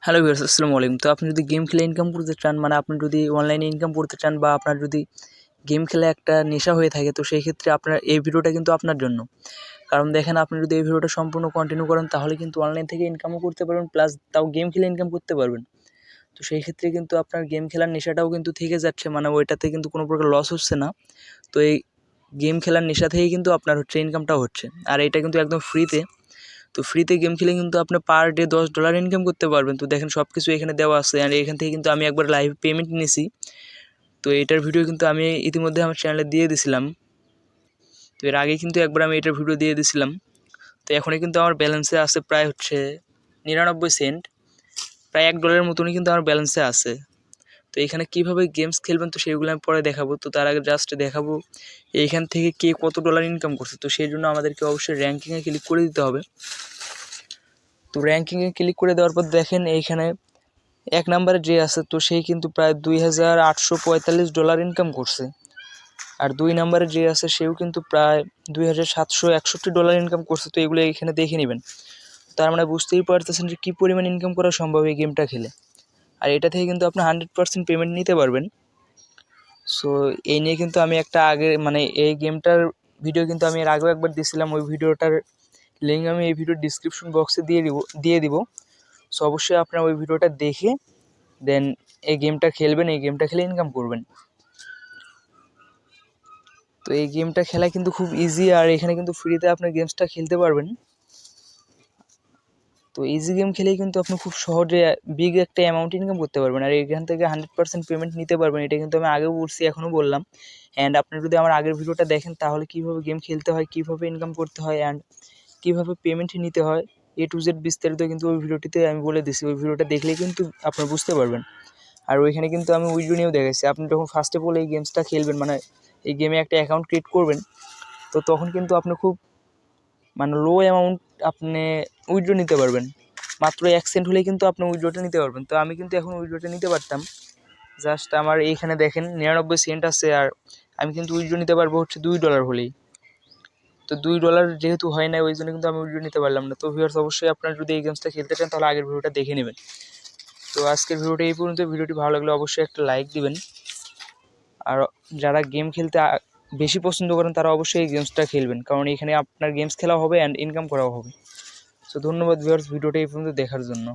Hello viewers, আসসালামু আলাইকুম। তো আপনি যদি গেম খেলে ইনকাম করতে চান, মানে আপনি যদি অনলাইনে ইনকাম করতে চান বা আপনার যদি গেম খেলা একটা নেশা হয়ে থাকে, তো সেই ক্ষেত্রে আপনার এই ভিডিওটা কিন্তু আপনার জন্য। কারণ দেখেন, আপনি যদি এই ভিডিওটা সম্পূর্ণ কন্টিনিউ করেন তাহলে কিন্তু অনলাইন থেকে ইনকামও করতে পারবেন, প্লাস তাও গেম খেলে ইনকাম করতে পারবেন। তো সেই ক্ষেত্রে কিন্তু আপনার গেম খেলার নেশাটাও কিন্তু থেকে যাচ্ছে, মানে ওইটাতে কিন্তু কোনো প্রকার লস হচ্ছে না। তো এই গেম খেলার নেশা থেকেই কিন্তু আপনার ইনকামটাও হচ্ছে, আর এটা কিন্তু একদম ফ্রিতে। তো ফ্রিতে গেম খেলে কিন্তু আপনি পার ডে $10 ইনকাম করতে পারবেন। তো দেখেন, সব কিছু এখানে দেওয়া আছে, আর এখান থেকে কিন্তু আমি একবার লাইভ পেমেন্ট নিয়েছি। তো এটার ভিডিও কিন্তু আমি ইতিমধ্যে আমার চ্যানেলে দিয়ে দিছিলাম। তো এর আগে কিন্তু একবার আমি এটার ভিডিও দিয়ে দিছিলাম। তো এখনই কিন্তু আমার ব্যালেন্সে আছে প্রায় 99 সেন্ট, প্রায় $1 মতনই কিন্তু আমার ব্যালেন্সে আছে। তো এখানে কীভাবে গেমস খেলবেন তো সেগুলো আমি পরে দেখাবো। তো তার আগে জাস্ট দেখাবো এইখান থেকে কে কত ডলার ইনকাম করছে। তো সেই জন্য আমাদেরকে অবশ্যই র্যাঙ্কিংয়ে ক্লিক করে দিতে হবে। তো র্যাঙ্কিংয়ে ক্লিক করে দেওয়ার পর দেখেন এইখানে 1 নম্বরে যে আছে, তো সেই কিন্তু প্রায় $2,845 ইনকাম করছে। আর 2 নম্বরে যে আছে সেও কিন্তু প্রায় $2,761 ইনকাম করছে। তো এগুলো এখানে দেখে নেবেন। তার মানে বুঝতেই পারতেছেন যে কী পরিমাণ ইনকাম করা সম্ভব এই গেমটা খেলে। আর এটা থেকে কিন্তু আপনি 100% পেমেন্ট নিতে পারবেন। সো এই নিয়ে কিন্তু আমি একটা আগে এই গেমটার ভিডিও কিন্তু আমি এর আগেও একবার দিয়েছিলাম। ওই ভিডিওটার লিঙ্ক আমি এই ভিডিওর ডিসক্রিপশন বক্সে দিয়ে দিব। সো অবশ্যই আপনারা ওই ভিডিওটা দেখে দেন এই গেমটা খেলবেন, এই গেমটা খেলে ইনকাম করবেন। তো এই গেমটা খেলা কিন্তু খুব ইজি, আর এখানে কিন্তু ফ্রিতে আপনি গেমসটা খেলতে পারবেন। তো ইজি গেম খেলেই কিন্তু আপনি খুব সহজে বিগ একটা অ্যামাউন্ট ইনকাম করতে পারবেন, আর এখান থেকে 100% পেমেন্ট নিতে পারবেন। এটা কিন্তু আমি আগেও বলছি, এখনও বললাম। অ্যান্ড আপনি যদি আমার আগের ভিডিওটা দেখেন তাহলে কীভাবে গেম খেলতে হয়, কীভাবে ইনকাম করতে হয়, অ্যান্ড কীভাবে পেমেন্ট নিতে হয়, A to Z বিস্তারিত কিন্তু ওই ভিডিওটিতে আমি বলে দিছি। ওই ভিডিওটা দেখলেই কিন্তু আপনারা বুঝতে পারবেন। আর ওইখানে কিন্তু আমি উইথড্র নিয়েও দেখাইছি। আপনি যখন ফার্স্ট অফ অল এই গেমসটা খেলবেন, এই গেমে একটা অ্যাকাউন্ট ক্রিয়েট করবেন, তো তখন কিন্তু আপনি খুব লো অ্যামাউন্ট আপনি উইথড্র নিতে পারবেন। মাত্র 1 সেন্ট হলেই কিন্তু আপনি উইথড্রটা নিতে পারবেন। তো আমি কিন্তু এখন উইথড্রটা নিতে পারতাম। জাস্ট আমার এইখানে দেখেন 99 সেন্ট আছে, আর আমি কিন্তু উইথড্র নিতে পারবো $2 হলেই। তো $2 যেহেতু হয় না, ওই জন্য কিন্তু আমি উইথড্র নিতে পারলাম না। তো ভিউয়ার্স, অবশ্যই আপনারা যদি এই গেমসটা খেলতে চান তাহলে আগের ভিডিওটা দেখে নেবেন। তো আজকের ভিডিওটা এই পর্যন্ত। ভিডিওটি ভালো লাগলে অবশ্যই একটা লাইক দিবেন। আর যারা গেম খেলতে বেশি পছন্দ করেন তারা অবশ্যই এই গেমসটা খেলবেন, কারণ এখানে আপনার গেমস খেলা হবে অ্যান্ড ইনকাম করাও হবে। তো ধন্যবাদ ভিউয়ার্স, ভিডিওটা এই পর্যন্ত দেখার জন্য।